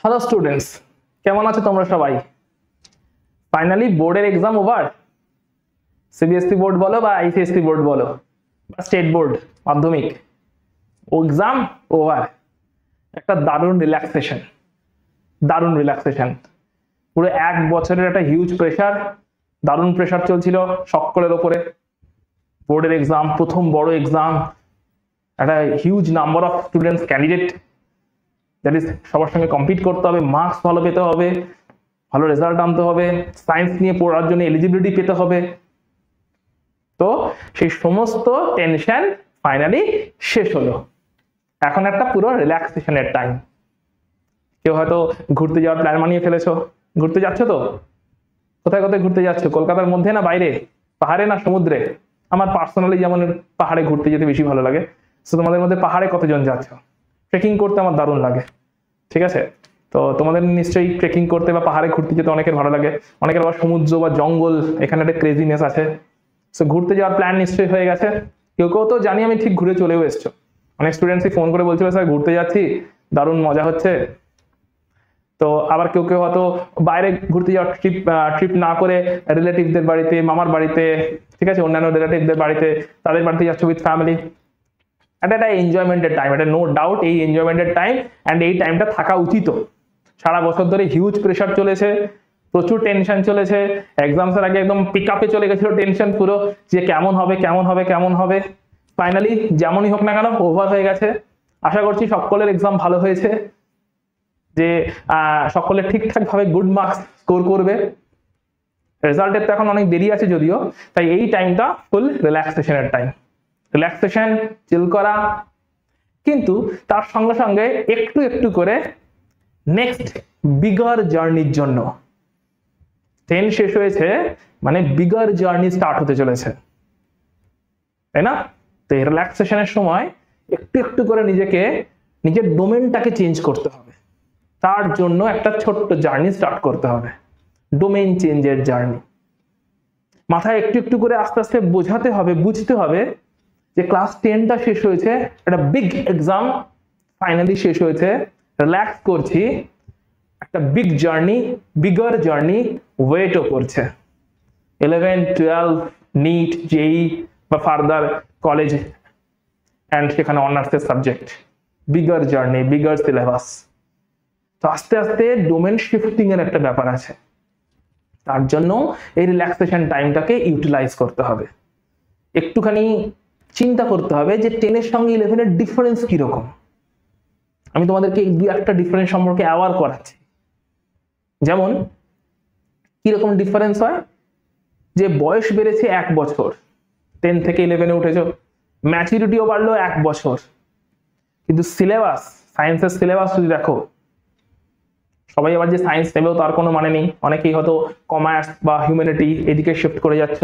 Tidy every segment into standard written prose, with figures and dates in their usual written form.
Hello students, কেমন আছো তোমরা সবাই? ফাইনালি বোর্ডের এক্সাম ওভার। সিবিএসসি বোর্ড বলো বা আইসিএসসি বোর্ড বলো বা স্টেট বোর্ড মাধ্যমিক, এক্সাম ওভার। একটা দারুণ রিল্যাক্সেশন। পুরো এক বছরের একটা হিউজ প্রেশার, দারুণ প্রেশার চলছিল সকলের ওপরে। বোর্ডের এক্সাম, প্রথম বড় এক্সাম, একটা huge number of students candidate, that is সবার সঙ্গে কম্পিট করতে হবে, মার্কস ভালো পেতে হবে, ভালো রেজাল্ট আনতে হবে, সায়েন্স নিয়ে পড়ার জন্য এলিজিবিলিটি পেতে হবে। তো সেই সমস্ত টেনশন ফাইনালি শেষ হলো। এখন একটা পুরো রিল্যাক্সেশনের টাইম। কেউ হয়তো ঘুরতে যাওয়ার প্ল্যান বানিয়ে ফেলেছো, ঘুরতে যাচ্ছ তো? কোথায় কোথায় ঘুরতে যাচ্ছ? কলকাতার মধ্যে না বাইরে, পাহাড়ে না সমুদ্রে? আমার পার্সোনালি যেমন পাহাড়ে ঘুরতে যেতে বেশি ভালো লাগে। তো তোমাদের মধ্যে পাহাড়ে কতজন যাচ্ছ? ট্রেকিং করতে আমার দারুণ লাগে, ঠিক আছে? তো তোমাদের নিশ্চয়ই ট্রেকিং করতে বা পাহাড়ে ঘুরতে যেতে অনেকের ভালো লাগে, অনেকের আবার সমুদ্র বা জঙ্গল, এখানে একটা ক্রেজিনেস আছে। সো ঘুরতে যাওয়ার প্ল্যান নিশ্চয়ই হয়ে গেছে। কেউ কেউ তো জানি আমি ঠিক ঘুরে চলেও এসছো। অনেক স্টুডেন্টসই ফোন করে বলছিল স্যার ঘুরতে যাচ্ছি, দারুণ মজা হচ্ছে। তো আবার কেউ কেউ হয়তো বাইরে ঘুরতে যাওয়ার ট্রিপ না করে রিলেটিভদের বাড়িতে, মামার বাড়িতে, ঠিক আছে, অন্যান্য রিলেটিভদের বাড়িতে, তাদের বাড়িতে যাচ্ছ উইথ ফ্যামিলি। একটা এনজয়মেন্টের টাইম, এটা নো ডাউট এই এনজয়মেন্টের টাইম, অ্যান্ড এই টাইমটা থাকা উচিত। সারা বছর ধরে হিউজ প্রেশার চলেছে, প্রচুর টেনশন চলেছে। এক্সামসের আগে একদম পিক আপে চলে গেছিল টেনশন পুরো, যে কেমন হবে। ফাইনালি যেমনই হোক না কেন ওভার হয়ে গেছে। আশা করছি সকলের এক্সাম ভালো হয়েছে, যে সকলে ঠিকঠাক ভাবে গুড মার্কস স্কোর করবে। রেজাল্টের তো এখন অনেক দেরি আছে যদিও, তাই এই টাইমটা ফুল রিল্যাক্সেশনের টাইম। রিল্যাক্সেশন, চিল করা, কিন্তু তার সঙ্গে সঙ্গে একটু একটু করে নেক্সট বিগার জার্নির জন্য। 10 শেষ হয়েছে মানে বিগার জার্নি স্টার্ট হতে চলেছে, তাই না? তো এই রিল্যাক্সেশনের সময় একটু একটু করে নিজের ডোমেনটাকে চেঞ্জ করতে হবে। তার জন্য একটা ছোট্ট জার্নি স্টার্ট করতে হবে, ডোমেন চেঞ্জের জার্নি। মাথায় একটু একটু করে আস্তে আস্তে বোঝাতে হবে, বুঝতে হবে যে ক্লাস 10টা শেষ হয়েছে, একটা বিগ এক্সাম ফাইনালি শেষ হয়েছে, রিল্যাক্স করছি, একটা বিগার জার্নি ওয়েটও করছে। 11, 12, নিট, জেই বা ফার্দার কলেজ অ্যান্ড সেখানে অনার্সের subject, bigger journey, bigger syllabus. তো আস্তে আস্তে ডোমেন শিফটিং এর একটা ব্যাপার আছে। তার জন্য এই রিল্যাক্সেশন টাইমটাকে ইউটিলাইজ করতে হবে। একটুখানি চিন্তা করতে হবে যে 10 এর সঙ্গে 11 এর ডিফারেন্স কিরকম। আমি তোমাদেরকে এই একটা ডিফারেন্স সম্পর্কে অ্যাওয়ার করাচ্ছি। যেমন কিরকম ডিফারেন্স হয়, যে বয়স বেড়েছে 1 বছর, 10 থেকে 11 এ উঠেছো, ম্যাচুরিটিও বাড়লো 1 বছর, কিন্তু সিলেবাস, সায়েন্সের সিলেবাস যদি দেখো, সবাই আবার যে সায়েন্স নেবেও তার কোনো মানে নেই, অনেকেই হয়তো কমার্স বা হিউম্যানিটি এদিকে শিফট করে যাচ্ছ।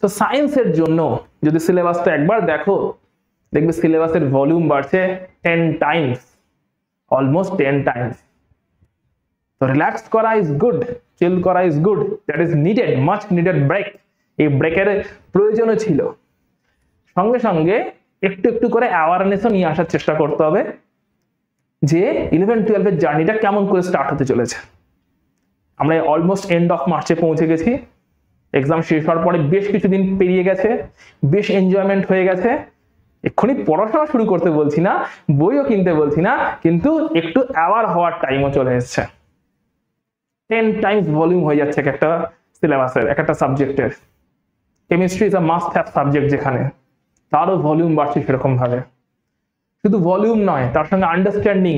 তো সায়েন্সের জন্য যদি সিলেবাসটা একবার দেখো, দেখবে সিলেবাসের ভলিউম বাড়ছে 10 টাইমস, অলমোস্ট 10 টাইমস। তো রিল্যাক্স করা ইজ গুড, চিল করা is good, that is needed, much needed break. এই ব্রেকের প্রয়োজনও ছিল। সঙ্গে সঙ্গে একটু একটু করে অ্যাওয়ারনেসও নিয়ে আসার চেষ্টা করতে হবে যে 11-12 এর জার্নিটা কেমন করে স্টার্ট হতে চলেছে। আমরা অলমোস্ট এন্ড অফ মার্চে পৌঁছে গেছি। এক্সাম শেষ হওয়ার পরে বেশ কিছুদিন পেরিয়ে গেছে, বেশ এনজয়মেন্ট হয়ে গেছে। এক্ষুনি পড়াশোনা শুরু করতে বলছি না, বইও কিনতে বলছি না, কিন্তু একটু অ্যাওয়ার হওয়ার টাইমও চলে এসছে। 10 টাইমস ভলিউম হয়ে যাচ্ছে একটা সিলেবাসের, একটা সাবজেক্টের। Chemistry is a must have subject, যেখানে তারও ভলিউম বাড়ছে সেরকম ভাবে। শুধু ভলিউম নয়, তার সঙ্গে আন্ডারস্ট্যান্ডিং,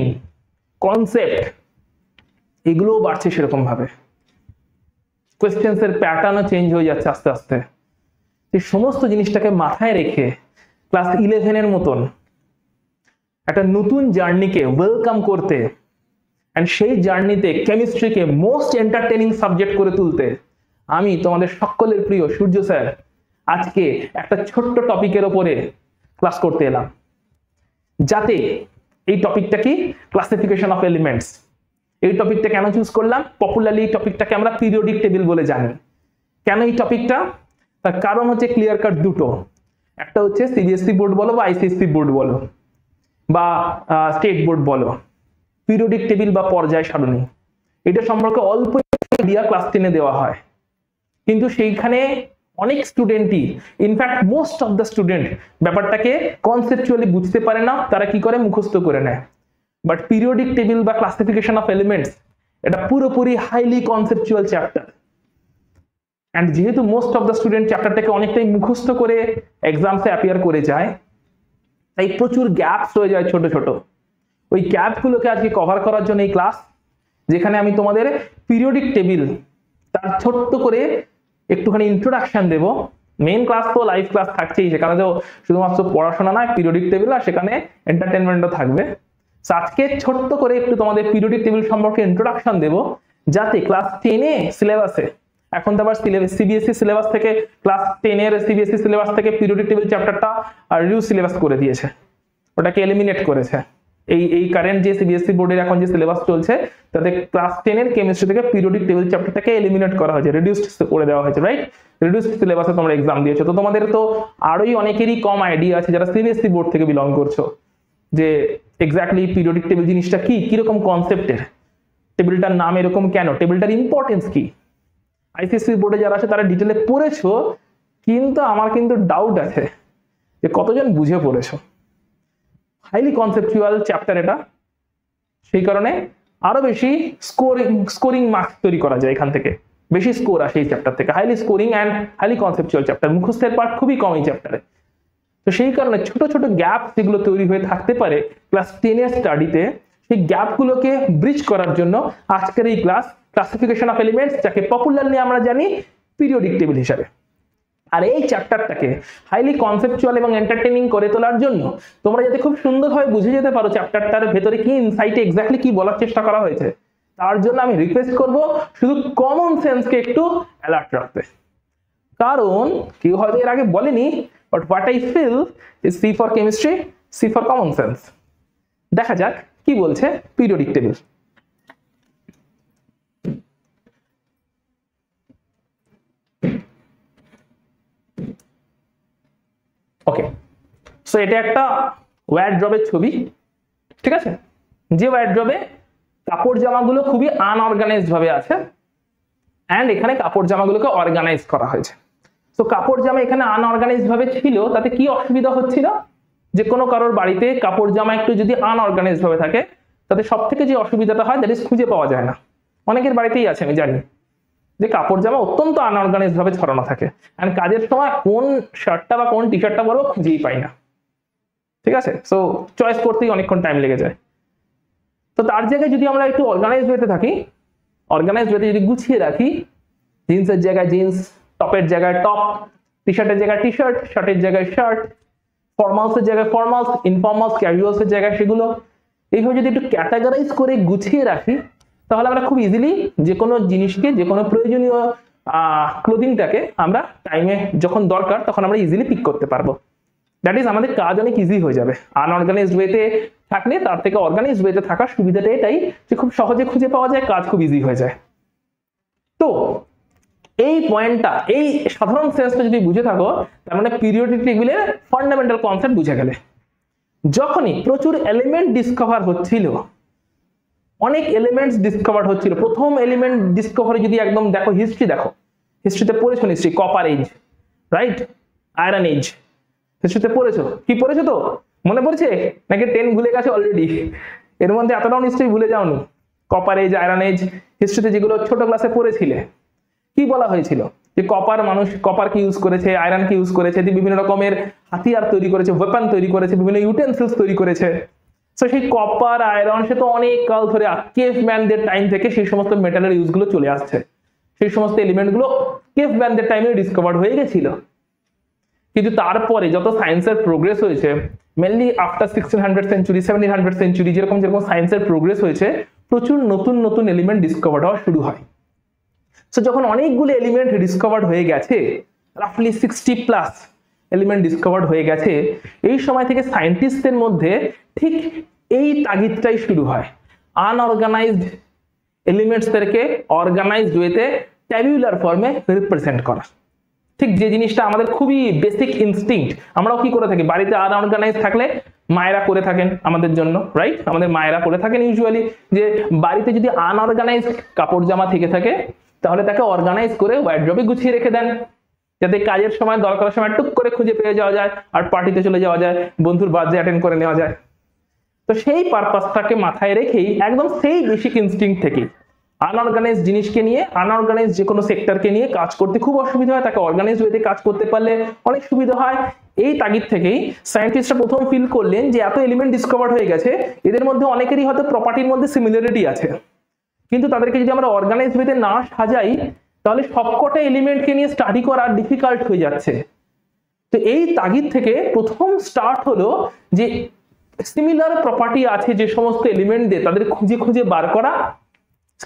কনসেপ্ট, এগুলোও বাড়ছে সেরকম ভাবে। কোয়েশ্চেন্স এর প্যাটার্নও চেঞ্জ হয়ে যাচ্ছে আস্তে আস্তে। এই সমস্ত জিনিসটাকে মাথায় রেখে ক্লাস 11 এর মতন একটা নতুন জার্নিকে ওয়েলকাম করতে, এন্ড সেই জার্নিতে কেমিস্ট্রিকে মোস্ট এন্টারটেইনিং সাবজেক্ট করে তুলতে, আমি তোমাদের সকলের প্রিয় সূর্য স্যার আজকে একটা ছোট্ট টপিকের ওপরে ক্লাস করতে এলাম। যাতে এই টপিকটা কি, ক্লাসিফিকেশন অফ এলিমেন্টস। এই টপিকটা কেন চুজ করলাম? পপুলারলি এই টপিকটাকে আমরা পিরিয়ডিক টেবিল বলে জানি। কেন এই টপিকটা? তার কারণ হচ্ছে ক্লিয়ার কাট দুটো। একটা হচ্ছে সিবিএসসি বোর্ড বলো বা আইসিএসসি বোর্ড বলো বা স্টেট বোর্ড বলো, পিরিয়ডিক টেবিল বা পর্যায় সারণী, এটা সম্পর্কে অল্প আইডিয়া ক্লাস 10-এ দেওয়া হয়, কিন্তু সেইখানে অনেক স্টুডেন্টই, in fact most of the student ব্যাপারটাকে কনসেপচুয়ালি বুঝতে পারে না, তারা কি করে মুখস্থ করে নেয়। বাট পিরিয়ডিক টেবিল বা ক্লাসিফিকেশন অফ এলিমেন্টস এটা পুরোপুরি হাইলি কনসেপচুয়াল চ্যাপ্টার, এন্ড যেহেতু মোস্ট অফ দ্য স্টুডেন্ট চ্যাপ্টারটাকে অনেকটাই মুখস্থ করে এক্সামসে অ্যাপিয়ার করে যায়, তাই প্রচুর গ্যাপস হয়ে যায় ছোট ছোট। ওই গ্যাপগুলোকে আজকে কভার করার জন্য এই ক্লাস, যেখানে আমি তোমাদের পিরিয়ডিক টেবিল তার ছোট্ট করে একটুখানি ইন্ট্রোডাকশন দেব। মেইন ক্লাস তো লাইভ ক্লাস থাকছেই, সেখানে তো শুধুমাত্র পড়াশোনা নয়, পিরিয়ডিক টেবিল আর সেখানে এন্টারটেনমেন্টও থাকবে। আজকে ছোট্ট করে একটু তোমাদের পিরিয়ডিক টেবিল সম্পর্কে ইন্ট্রোডাকশন দেব, যাতে ক্লাস 10-এ সিলেবাসে, এখন তো আবার সিবিএসই সিলেবাস থেকে ক্লাস 10-এর সিবিএসই সিলেবাস থেকে পিরিয়ডিক টেবিল চ্যাপ্টারটা আর রিডিউস সিলেবাস করে দিয়েছে, ওটাকে এলিমিনেট করেছে। এই কারেন্ট যে সিবিএসই বোর্ডের এখন যে সিলেবাস চলছে, তাতে ক্লাস 10-এর কেমিস্ট্রি থেকে পিরিয়ডিক টেবিল চ্যাপ্টারটাকে এলিমিনেট করা হয়েছে, রিডিউসড করে দেওয়া হয়েছে, রাইট? রিডিউসড সিলেবাসে তোমরা এক্সাম দিয়েছো, তো তোমাদের তো আরোই অনেকেরই কম আইডিয়া আছে যারা সিবিএসই বোর্ড থেকে বিলং করছো, যে এক্স্যাক্টলি পিরিয়ডিক টেবিল জিনিসটা কি, কিরকম কনসেপ্টের, টেবিলটার নাম এরকম কেন, টেবিলটার ইম্পর্টেন্স কি। আইসিএসসি বোর্ডে যারা আছে তারা ডিটেলে পড়েছো, কিন্তু আমার কিন্তু ডাউট আছে যে কতজন বুঝে পড়েছো। হাইলি কনসেপচুয়াল চ্যাপ্টার এটা, সেই কারণে আরো বেশি স্কোরিং মার্কস তৈরি করা যায় এখান থেকে, বেশি স্কোর আসে এই চ্যাপ্টার থেকে। Highly scoring and highly conceptual chapter, মুখস্থের পার্ট খুবই কম এই চ্যাপ্টারে। তো সেই কারণে ছোট ছোট গ্যাপ যেগুলো তৈরি হয়ে থাকতে পারে ক্লাস 10-এর স্টাডিতে, সেই গ্যাপগুলোকে ব্রিজ করার জন্য আজকের এই ক্লাস, ক্লাসিফিকেশন অফ এলিমেন্টস, যাকে পপুলারলি আমরা জানি পিরিয়ডিক টেবিল হিসাবে। আর এই চ্যাপ্টারটাকে হাইলি কনসেপচুয়াল এবং এন্টারটেইনিং করে তোলার জন্য তোমরা যাতে খুব সুন্দরভাবে বুঝে যেতে পারো চ্যাপ্টারটার ভেতরে কি ইনসাইটে এক্স্যাক্টলি কি বলার চেষ্টা করা হয়েছে, তার জন্য আমি রিকোয়েস্ট করব শুধু কমন সেন্সকে একটু অ্যালার্ট রাখতে। কারণ কেউ হয়তো এর আগে বলেনি, but what I feel is C for chemistry, C for common sense. দেখা যাক কি বলছে পিরিয়ডিক টেবিল। ওকে, সো এটা একটা ওয়্যারড্রবের ছবি, ঠিক আছে? যে ওয়্যারড্রবে কাপড় জামাগুলো খুবই আনঅর্গানাইজড ভাবে আছে, এন্ড এখানে কাপড় জামাগুলোকে অর্গানাইজ করা হয়েছে। তো কাপড় জামা এখানে আনঅর্গানাইজড ভাবে ছিল, তাতে কি অসুবিধা হচ্ছিল, যে কোনো কারোর বাড়িতে কাপড় জামা একটু যদি আনঅর্গানাইজড ভাবে থাকে, তাতে সব থেকে যে অসুবিধাটা হয় দ্যাট ইজ খুঁজে পাওয়া যায় না। অনেকের বাড়িতেই আছে, আমি জানি, যে কাপড় জামা অত্যন্ত আনঅর্গানাইজড ভাবে ছড়ানো থাকে, এন্ড কাজের সময় কোন শার্টটা বা কোন টি শার্টটা পরবো খুঁজেই পাই না, ঠিক আছে? সো চয়েস করতেই অনেকক্ষণ টাইম লেগে যায়। তো তার জায়গায় যদি আমরা একটু অর্গানাইজড হতে থাকি, অর্গানাইজড হতে যদি গুছিয়ে রাখি, জিন্সের জায়গায় জিন্স, টপের জায়গায় টপ, টি শার্টের জায়গায় টি শার্ট, শার্টের জায়গায় শার্ট, ফর্মালসের জায়গায় ফর্মালস, ইনফর্মালস, ক্যাজুয়ালসের জায়গায় সেগুলো, এইভাবে যদি একটু ক্যাটাগরাইজ করে গুছিয়ে রাখি, তাহলে আমরা খুব ইজিলি যে কোনো জিনিসকে, যে কোনো প্রয়োজনীয় ক্লোদিংটাকে আমরা টাইমে যখন দরকার তখন আমরা ইজিলি পিক করতে পারবো। দ্যাট ইজ আমাদের কাজ অনেক ইজি হয়ে যাবে। আনঅর্গানাইজড ওয়েতে থাকলে তার থেকে অর্গানাইজড ওয়েতে থাকার সুবিধাটা এটাই যে খুব সহজে খুঁজে পাওয়া যায়, কাজ খুব ইজি হয়ে যায়। তো এই পয়েন্টটা, এই সাধারণ সেন্সটা যদি বুঝে থাকো, তার মানে পিরিয়ডিক টেবিলের ফান্ডামেন্টাল কনসেপ্ট বুঝে গেলে। যখনই প্রচুর এলিমেন্ট ডিসকভার হচ্ছিল, অনেক এলিমেন্টস ডিসকভার হচ্ছিল, প্রথম এলিমেন্ট ডিসকভারি যদি একদম দেখো, হিস্ট্রি দেখো, হিস্ট্রিতে পড়েছো নিশ্চয়ই, copper age, right? Iron age হিস্ট্রিতে পড়েছো, কি পড়েছো তো মনে পড়ছে নাকি 10 ভুলে গেছে অলরেডি? এর মধ্যে এতটাও নিশ্চয়ই ভুলে যাওনি। কপার এজ, আয়রন এজ হিস্ট্রিতে যেগুলো ছোট ক্লাসে পড়েছিলে, কি বলা হয়েছিল, যে কপার কি ইউজ করেছে, আয়রন কি ইউজ করেছে, বিভিন্ন রকমের হাতিয়ার তৈরি করেছে, ওয়েপন তৈরি করেছে, বিভিন্ন ইউটেন্সিলস তৈরি করেছে। তো সেই কপার, আয়রন, সে তো অনেক কাল ধরে কেভম্যানদের টাইম থেকে সেই সমস্ত মেটালের ইউজগুলো চলে আসছে, সেই সমস্ত এলিমেন্টগুলো কেভম্যানদের টাইমে ডিসকভার্ড হয়ে গেছিল। কিন্তু তারপরে যত সায়েন্সের প্রোগ্রেস হয়েছে, মেনলি আফটার 1600 সেঞ্চুরি, 1700 সেঞ্চুরি, যেরকম যেরকম সায়েন্সের প্রোগ্রেস হয়েছে, প্রচুর নতুন নতুন এলিমেন্ট ডিসকভার্ড হওয়া শুরু হয়। সো যখন অনেকগুলো এলিমেন্ট ডিসকভার্ড হয়ে গেছে, রাফলি 60+ এলিমেন্ট ডিসকভার্ড হয়ে গেছে, এই সময় থেকে সায়েন্টিস্টদের মধ্যে ঠিক এই তাগিদটাই শুরু হয়, আনঅর্গানাইজড এলিমেন্টসদেরকে অর্গানাইজড ওয়েতে ট্যাবুলার ফর্মে রিপ্রেজেন্ট করা। ঠিক যে জিনিসটা আমাদের খুবই বেসিক ইনস্টিংক্ট, আমরাও কি করে থাকি, বাড়িতে আনঅর্গানাইজ থাকলে মায়েরা করে থাকেন আমাদের জন্য, রাইট? আমাদের মায়েরা করে থাকেন ইউজুয়ালি, যে বাড়িতে যদি আনঅর্গানাইজ কাপড় জামা থেকে থাকে তাহলে তাকে অর্গানাইজ করে ওয়ার্ড্রবে গুছিয়ে রেখে দেন, যাতে কাজের সময় দরকারের সময় টুক করে খুঁজে পেয়ে যাওয়া যায় আর পার্টিতে চলে যাওয়া যায়, বন্ধুর বার্থডে অ্যাটেন্ড করে নেওয়া যায়। তো সেই পারপাসটাকে মাথায় রেখেই একদম সেই বেসিক ইনস্টিংক্ট থেকেই আনঅর্গানাইজ জিনিসকে নিয়ে, আনঅর্গানাইজ যে কোনো সেক্টরকে নিয়ে কাজ করতে খুব অসুবিধা হয়, তাকে অর্গানাইজ ওয়েতে কাজ করতে পারলে অনেক সুবিধা হয়। এই তাগিদ থেকেই সায়েন্টিস্টরা প্রথম ফিল করলেন যে এত এলিমেন্ট ডিসকভার হয়ে গেছে, এদের মধ্যে অনেকেরই হয়তো প্রপার্টির মধ্যে সিমিলারিটি আছে, কিন্তু তাদেরকে যদি আমরা অর্গানাইজ ওয়েতে না সাজাই তাহলে সবকটা এলিমেন্টকে নিয়ে স্টাডি করা ডিফিকাল্ট হয়ে যাচ্ছে। তো এই তাগিদ থেকে প্রথম স্টার্ট হলো যে সিমিলার প্রপার্টি আছে যে সমস্ত এলিমেন্টদের, তাদের খুঁজে খুঁজে বার করা,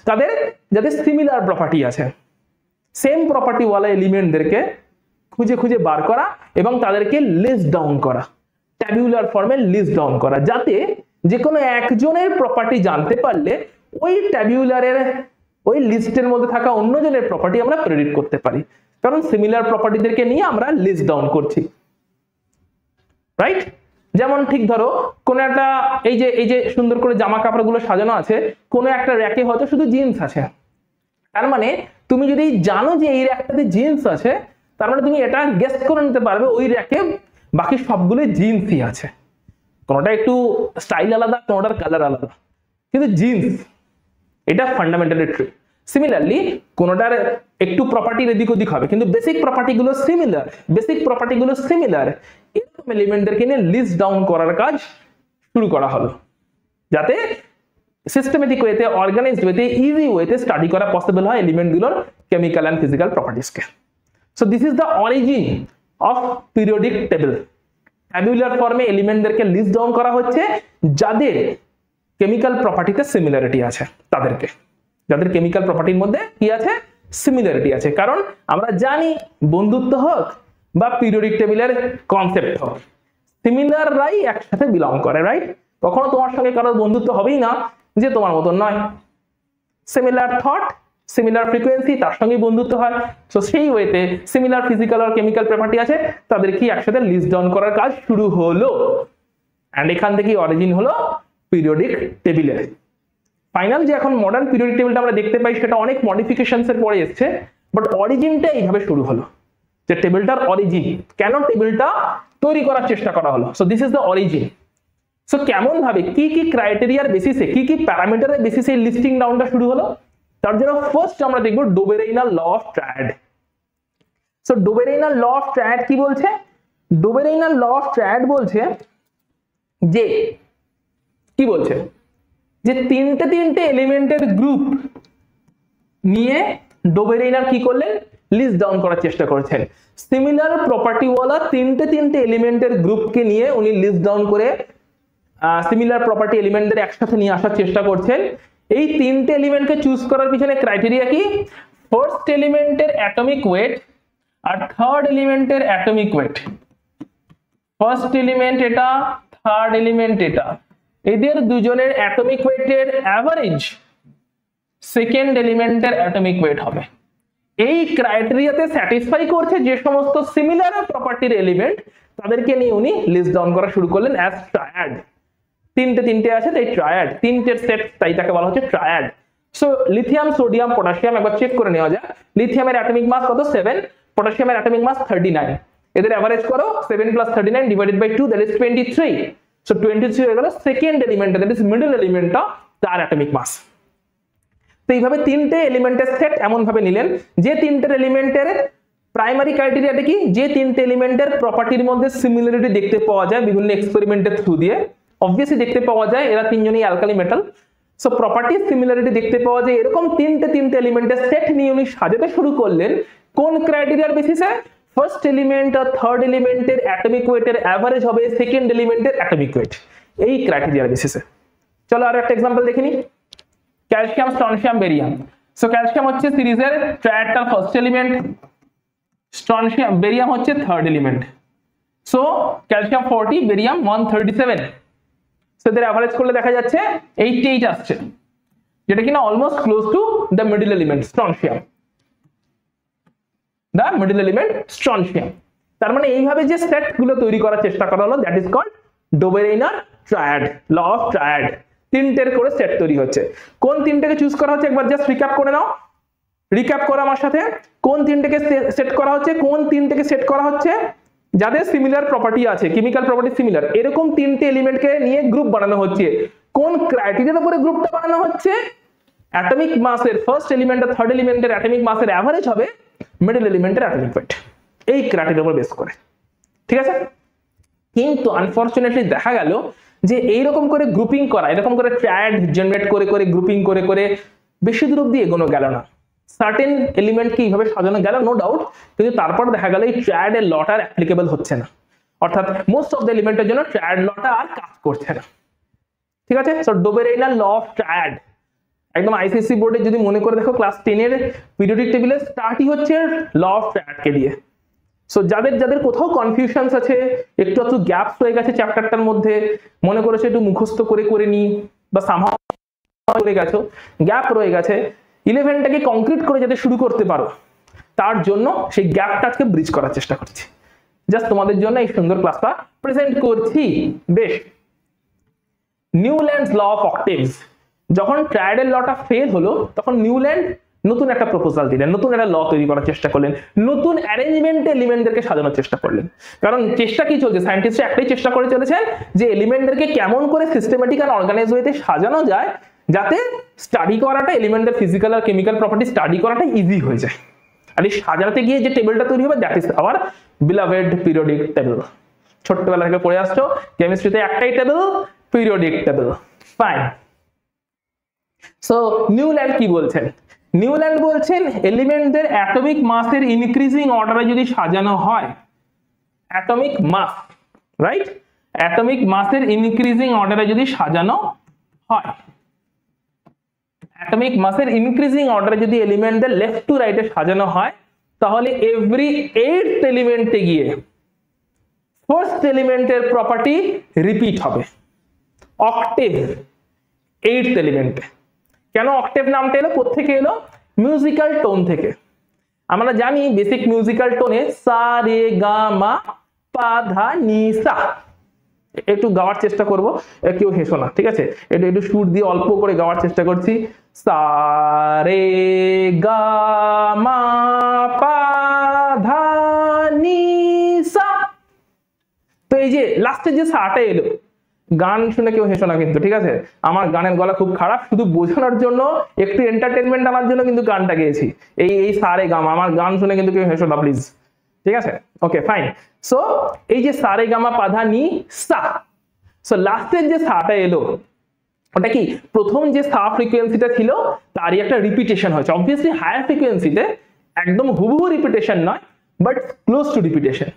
তাদের যাদের সিমিলার প্রপার্টি আছে, সেম প্রপার্টি ওয়ালা এলিমেন্টদেরকে খুঁজে খুঁজে বার করা এবং তাদেরকে লিস্ট ডাউন করা, ট্যাবুলার ফর্মে লিস্ট ডাউন করা, যাতে যে কোনো একজনের প্রপার্টি জানতে পারলে ওই ট্যাবুলারের ওই লিস্টের মধ্যে থাকা অন্যজনের প্রপার্টি আমরা প্রেডিক্ট করতে পারি, কারণ সিমিলার প্রপার্টিদেরকে নিয়ে আমরা লিস্ট ডাউন করছি, রাইট? যেমন ঠিক ধরো কোন একটা এই যে সুন্দর করে জামা কাপড়গুলো সাজানো আছে, কোন একটা র্যাকে হয়তো শুধু জিন্স আছে, তার মানে তুমি যদি জানো যে এই র্যাকটাতে জিন্স আছে, তার মানে তুমি এটা গেস করে নিতে পারবে ওই র্যাকে বাকি সবগুলো জিন্সই আছে, কোনটা একটু স্টাইল আলাদা, কোনটার কালার আলাদা, কিন্তু জিন্স এটা ফান্ডামেন্টালি ট্রু। সিমিলারলি কোনটার একটু প্রপার্টির এদিক ওদিক হবে, কিন্তু বেসিক প্রপার্টিগুলো সিমিলার, এরকম এলিমেন্টদেরকে নিয়ে লিস্ট ডাউন করার কাজ শুরু করা হলো, যাতে সিস্টেমেটিক ওয়েতে, অর্গানাইজড ওয়েতে, ইজি ওয়েতে স্টাডি করা পসিবল হয় এলিমেন্টগুলোর কেমিক্যাল এন্ড ফিজিক্যাল প্রপার্টিজকে। So this is the origin of periodic table. Tabular ফর্মে এলিমেন্টদেরকে লিস্ট ডাউন করা হচ্ছে যাদের কেমিক্যাল প্রপার্টিতে সিমিলারিটি আছে, তাদেরকে, যাদের কেমিক্যাল প্রপার্টির মধ্যে কি আছে, সিমিলারিটি আছে। কারণ আমরা জানি বন্ধুত্ব হোক বা পিরিয়ডিক টেবিলের কনসেপ্ট হোক, সিমিলাররাই একসাথে বিলং করে, রাইট? কখনো তোমার সঙ্গে কারোর বন্ধুত্ব হবেই না যে তোমার মতন নয়, সিমিলার থট, সিমিলার ফ্রিকোয়েন্সি, তার সঙ্গে বন্ধুত্ব হয়। সো সেই ওয়েতে সিমিলার ফিজিক্যাল আর কেমিক্যাল প্রপার্টি আছে, তাদের কি একসাথে লিস্ট ডাউন করার কাজ শুরু হলো, এন্ড এখান থেকে অরিজিন হলো পিরিয়ডিক টেবিলের। ফাইনাল যে এখন মডার্ন পিরিয়ডিক টেবিলটা আমরা দেখতে পাই সেটা অনেক মডিফিকেশনস এর পরে এসেছে, বাট অরিজিনটা এইভাবে শুরু হলো, যে টেবিলটার অরিজিন, কেন টেবিলটা তৈরি করার চেষ্টা করা হলো। So this is the origin. So কেমন ভাবে, কি কি ক্রাইটেরিয়ার বেসিসে, কি কি প্যারামিটারের বেসিসে লিস্টিং ডাউনটা শুরু হলো, তার জন্য ফার্স্ট আমরা দেখব Dobereiner law of triad. So Dobereiner law of triad কি বলছে? ডোবেরেইনার ল অফ ট্রায়াড বলছে যে, কি বলছে, যে তিনটে এলিমেন্টের গ্রুপ নিয়ে ডোবেরেইনার কি করলেন, লিস্ট ডাউন করার চেষ্টা করেছেন। সিমিলার প্রপার্টি ওয়ালা তিনটে এলিমেন্টের গ্রুপকে নিয়ে উনি লিস্ট ডাউন করে সিমিলার প্রপার্টি এলিমেন্টদের একসাথে নিয়ে আসার চেষ্টা করছেন। এই তিনটে এলিমেন্টকে চুজ করার পিছনে ক্রাইটেরিয়া কি, ফার্স্ট এলিমেন্টের অ্যাটমিক ওয়েট আর থার্ড এলিমেন্টের অ্যাটমিক ওয়েট, ফার্স্ট এলিমেন্ট এটা, থার্ড এলিমেন্ট এটা, এদের দুজনের অ্যাটমিক ওয়েটের অ্যাভারেজ সেকেন্ড এলিমেন্টের অ্যাটমিক ওয়েট হবে। এই ক্রাইটেরিয়াতে স্যাটিসফাই করছে যে সমস্ত সিমিলার প্রপার্টির এলিমেন্ট, তাদেরকে নিয়ে উনি লিস্ট ডাউন করা শুরু করলেন অ্যাজ ট্রায়াড। তিনটে আছে তাই ট্রায়াড, তিনটের সেট, তাই তাকে বলা হচ্ছে triad. So lithium, sodium, potassium একবার চেক করে নেওয়া যায়। লিথিয়ামের অ্যাটমিক মাস কত, 7, পটাশিয়ামের অ্যাটমিক মাস 39, এদের অ্যাভারেজ করো 7 + 39 divided by 2, that is 23। So 23 হয়ে গেল second element, that is middle এলিমেন্টটা, তার অ্যাটমিক মাস। তো এইভাবে তিনটে এলিমেন্টের সেট এমন ভাবে নিলেন যে তিনটে এলিমেন্টের প্রাইমারি ক্রাইটেরিয়াটা কি, যে তিনটে এলিমেন্টের প্রপার্টির মধ্যে সিমিলারিটি দেখতে পাওয়া যায় বিভিন্ন এক্সপেরিমেন্টের থ্রু দিয়ে, অবভিয়াসলি দেখতে পাওয়া যায় এরা তিনজনই alkali metal. So property similarity দেখতে পাওয়া যায় এরকম তিনটে এলিমেন্টের সেট নিয়ে উনি সাজাতে শুরু করলেন। কোন ক্রাইটেরিয়ার বেসিসে, ফার্স্ট এলিমেন্ট আর থার্ড এলিমেন্টের অ্যাটমিক ওয়েটের অ্যাভারেজ হবে সেকেন্ড এলিমেন্টের অ্যাটমিক ওয়েট, এই ক্রাইটেরিয়ার বেসিসে। চলো আর একটা এক্সাম্পল দেখে নিই, calcium, strontium, barium. So calcium হচ্ছে সিরিজের ট্রায়াডটার ফার্স্ট এলিমেন্ট, স্ট্রনসিয়াম, বেরিয়াম হচ্ছে third element. So calcium 40, barium 137, সেদের অ্যাভারেজ করলে দেখা যাচ্ছে 88 আসছে, যেটা কিনা almost close to the middle element strontium. The middle element strontium. তার মানে এইভাবে যে সেট গুলো তৈরি করার চেষ্টা করা হলো, that is called Dobereiner triad, law of triad. তিনটের করে সেট তৈরি হচ্ছে। কোন তিনটাকে চুজ করা হচ্ছে একবার জাস্ট রিক্যাপ করে নাও, রিক্যাপ করো আমার সাথে। কোন তিনটাকে সেট করা হচ্ছে? কোন তিনটাকে সেট করা হচ্ছে? যাদের সিমিলার প্রপার্টি আছে, কেমিক্যাল প্রপার্টি সিমিলার, এরকম তিনটে এলিমেন্টকে নিয়ে গ্রুপ বানানো হচ্ছে। কোন ক্রাইটেরিয়ার উপরে গ্রুপটা বানানো হচ্ছে? অ্যাটমিক মাসের ফার্স্ট এলিমেন্ট আর থার্ড এলিমেন্টের অ্যাটমিক মাসের অ্যাভারেজ হবে মিডল এলিমেন্টের অ্যাটমিক ওয়েট, এই ক্রাইটেরিয়ার উপর বেস করে। ঠিক আছে? কিন্তু আনফরচুনেটলি দেখা গেল যে এইরকম করে গ্রুপিং করা, এরকম করে ট্রায়াড জেনারেট করে করে গ্রুপিং করে করে বেশি দূর অব্দি এগোনো গেল না। সার্টেন এলিমেন্টকে এইভাবে সাজানো গেল নো ডাউট, কিন্তু তারপর দেখা গেল এই ট্রায়াডের লটা আর অ্যাপ্লিকেবল হচ্ছে না, অর্থাৎ মোস্ট অফ দ্য এলিমেন্টের জন্য ট্রায়াড লটা আর কাজ করছে না। ঠিক আছে? So Dobereiner law of triad একদম আইসিএসসি বোর্ডে যদি মনে করে দেখো ক্লাস 10 এর পিরিয়ডিক টেবিলের স্টার্টই হচ্ছে ল অফ ট্রায়াডকে দিয়ে। সো যাদের যাদের কোথাও কনফিউশনস আছে, একটু একটু গ্যাপস হয়ে গেছে চ্যাপ্টারটার মধ্যে, মনে করেছে একটু মুখস্থ করে করে নি বা সামহাও করে গেছো, গ্যাপ রয়ে গেছে, 11টাকে কংক্রিট করে যাতে শুরু করতে পারো, তার জন্য সেই গ্যাপটা আজকে ব্রিজ করার চেষ্টা করছি। জাস্ট তোমাদের জন্য এই সুন্দর ক্লাসটা প্রেজেন্ট করছি। বেশ, নিউল্যান্ডস ল অফ অক্টেভস। যখন ট্রায়াডের লটা ফেল হলো তখন নিউল্যান্ড নতুন একটা প্রপোজাল দিলেন, নতুন একটা ল তৈরি করার চেষ্টা করলেন, নতুন অ্যারেঞ্জমেন্টে এলিমেন্টদেরকে সাজানোর চেষ্টা করলেন। কারণ চেষ্টা কি চলছে, সায়েন্টিস্টরা একটাই চেষ্টা করে চলেছেন যে এলিমেন্টদেরকে কেমন করে সিস্টেমেটিক আর অর্গানাইজ ওয়েতে সাজানো যায় যাতে স্টাডি করাটা, এলিমেন্টের ফিজিক্যাল আর কেমিক্যাল প্রপার্টি স্টাডি করাটা ইজি হয়ে যায়। আর এই সাজাতে গিয়ে যে টেবিলটা তৈরি হবে that is our beloved periodic table. ছোট্টবেলা থেকে পড়ে আসছো কেমিস্ট্রিতে একটাই table, periodic table. Fine. So Newland কি বলছেন? নিউল্যান্ড বলছেন এলিমেন্টদের অ্যাটমিক মাসের ইনক্রিজিং অর্ডারে যদি সাজানো হয়, অ্যাটমিক মাস, রাইট, অ্যাটমিক মাসের ইনক্রিজিং অর্ডারে যদি সাজানো হয়, অ্যাটমিক মাসের ইনক্রিজিং অর্ডারে যদি এলিমেন্টদের লেফট টু রাইটে সাজানো হয়, তাহলে এভরি 8th এলিমেন্টে গিয়ে ফার্স্ট এলিমেন্টের প্রপার্টি রিপিট হবে। Octave 8th এলিমেন্টে। কেন অক্টেভ নামটা এলো, কোত্থেকে এলো? মিউজিক্যাল টোন থেকে। আমরা জানি বেসিক মিউজিক্যাল টোনে সা রে গা মা পা ধা নি সা। একটু গাওয়ার চেষ্টা করব, কেউ হেসো না, ঠিক আছে? একটু একটু সুর দিয়ে অল্প করে গাওয়ার চেষ্টা করছি। সা রে গা মা পা ধা নি সা। তো এই যে লাস্টে যে সাটা এলো, গান শুনে কেউ হেসো না কিন্তু, ঠিক আছে? আমার গানের গলা খুব খারাপ, শুধু বোঝানোর জন্য, একটু এন্টারটেনমেন্ট আনার জন্য কিন্তু গানটা গেয়েছি। এই সারে গামা, আমার গান শুনে কিন্তু কেউ হেসো না প্লিজ, ঠিক আছে? Okay fine. সো এই যে সারে গামা পাধা নি সা, সো লাস্টের যে সাটা এলো ওটা কি প্রথম যে সা ফ্রিকোয়েন্সিটা ছিল তারই একটা রিপিটেশন হয়েছে। অবভিয়াসলি হায়ার ফ্রিকোয়েন্সিতে একদম হুবহু রিপিটেশন নয়, বাট ক্লোজ টু রিপিটেশন।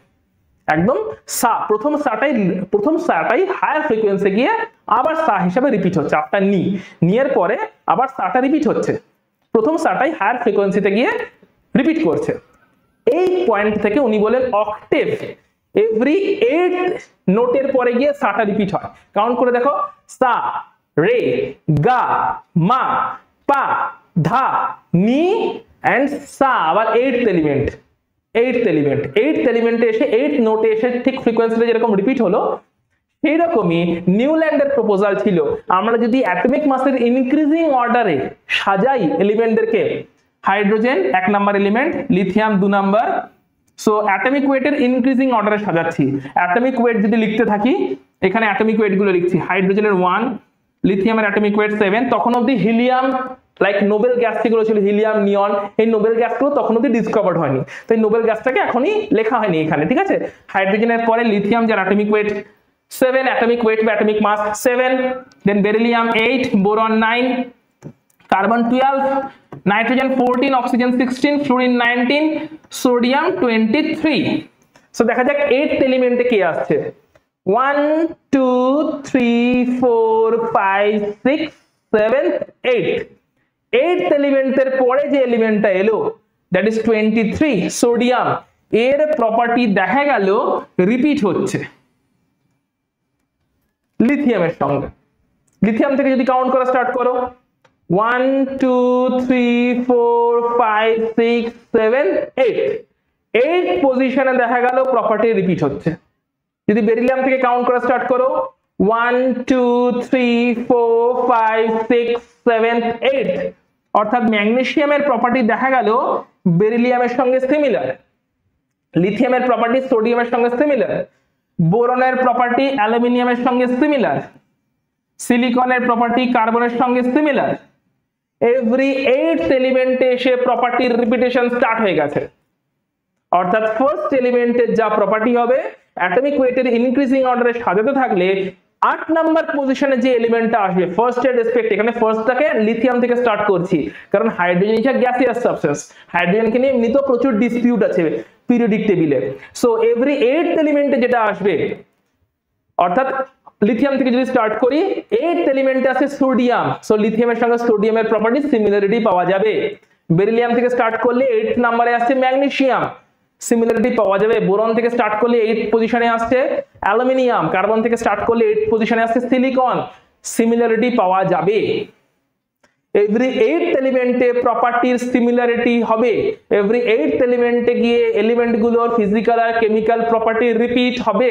একদম সা, প্রথম সাটাই হায়ার ফ্রিকোয়েন্সি গিয়ে আবার সা হিসাবে রিপিট হচ্ছে। আফটার নি, নিয়ের পরে আবার সাটা রিপিট হচ্ছে, প্রথম সাটাই হায়ার ফ্রিকোয়েন্সিতে গিয়ে রিপিট করছে। এই পয়েন্ট থেকে উনি বলেন অক্টেভ এভরি 8th নোটের পরে গিয়ে সাটা রিপিট হয়। কাউন্ট করে দেখো, সা রে গা মা পা ধা নি এন্ড সা, আবার 8th এলিমেন্ট, 8th এলিমেন্টে এসে 8th নোটে এসে ঠিক ফ্রিকোয়েন্সিতে যেরকম রিপিট হলো, সেই রকমই নিউল্যান্ডের প্রপোজাল ছিল আমরা যদি অ্যাটমিক মাসের ইনক্রিজিং অর্ডারে সাজাই এলিমেন্টদেরকে, hydrogen 1 number element, lithium 2 number, so atomic ওয়েটের ইনক্রিজিং অর্ডারে সাজাচ্ছি। অ্যাটমিক ওয়েট যদি লিখতে থাকি, এখানে অ্যাটমিক ওয়েট গুলো লিখছি, হাইড্রোজেনের 1, লিথিয়ামের অ্যাটমিক ওয়েট 7, তখন অবধি হিলিয়াম, লাইক নোবেল গ্যাস যেগুলো ছিল হিলিয়াম, নিয়ন, এই নোবেল গ্যাসগুলো তখন অবধি ডিসকভার্ড হয়নি, তো এই নোবেল গ্যাসটাকে এখনই লেখা হয়নি এখানে, ঠিক আছে? হাইড্রোজেনের পরে লিথিয়াম যার অ্যাটমিক ওয়েট 7, অ্যাটমিক ওয়েট বা atomic mass 7, then beryllium 8, boron 9, carbon 12, nitrogen 14, oxygen 16, fluorine 19, sodium 23। So দেখা যাক 8th এলিমেন্টে কি আসছে। 1 2 3 4 5 6 7 8, 8th এলিমেন্টের পরে যে এলিমেন্টটা এলো দ্যাট ইজ 23 সোডিয়াম, এর প্রপার্টি দেখা গেল রিপিট হচ্ছে লিথিয়ামের সঙ্গে। লিথিয়াম থেকে যদি কাউন্ট করা স্টার্ট করো, 1 2 3 4 5 6 7 8, 8 পজিশনে দেখা গেল প্রপার্টি রিপিট হচ্ছে। যদি বেরিলিয়াম থেকে কাউন্ট করা স্টার্ট করো 1 2 3 4 5 6 7 8, অর্থাৎ ম্যাগনেসিয়ামের প্রপার্টি দেখা গেল বেরিলিয়ামের সঙ্গে সিমিলার, লিথিয়ামের প্রপার্টি সোডিয়ামের সঙ্গে সিমিলার, বোরনের প্রপার্টি অ্যালুমিনিয়ামের সঙ্গে সিমিলার, সিলিকনের প্রপার্টি কার্বনের সঙ্গে সিমিলার। এভরি 8 এলিমেন্টে এসে প্রপার্টির রিপিটেশন স্টার্ট হয়ে গেছে। অর্থাৎ ফার্স্ট এলিমেন্টের যা প্রপার্টি হবে অ্যাটমিক ওয়েটের ইনক্রিজিং অর্ডারে সাজাতে থাকলে 8 নাম্বার পজিশনে যে এলিমেন্টটা আসবে ফার্স্ট এর রেসপেক্ট, এখানে ফার্স্টটাকে লিথিয়াম থেকে স্টার্ট করছি কারণ hydrogen is a gaseous substance, হাইড্রোজেনকে নিয়ে এমনিতেও প্রচুর ডিসপিউট আছে পিরিয়ডিক টেবিলে। সো এভরি 8 এলিমেন্টে যেটা আসবে, অর্থাৎ লিথিয়াম থেকে যদি স্টার্ট করি 8 এলিমেন্টে আছে সোডিয়াম, সো লিথিয়ামের সঙ্গে সোডিয়ামের প্রপার্টি সিমিলারিটি পাওয়া যাবে। বেরিলিয়াম থেকে স্টার্ট করলে 8 নম্বরে আসছে ম্যাগনেসিয়াম, সিমিলারিটি পাওয়া যাবে। বোরন থেকে স্টার্ট করলে 8 পজিশনে আসছে অ্যালুমিনিয়াম, কার্বন থেকে স্টার্ট করলে 8 পজিশনে আসছে সিলিকন, সিমিলারিটি পাওয়া যাবে। এভরি 8 এলিমেন্টে প্রপার্টির সিমিলারিটি হবে, এভরি 8 এলিমেন্টে গিয়ে এলিমেন্ট গুলোর ফিজিক্যাল আর কেমিক্যাল প্রপার্টি রিপিট হবে।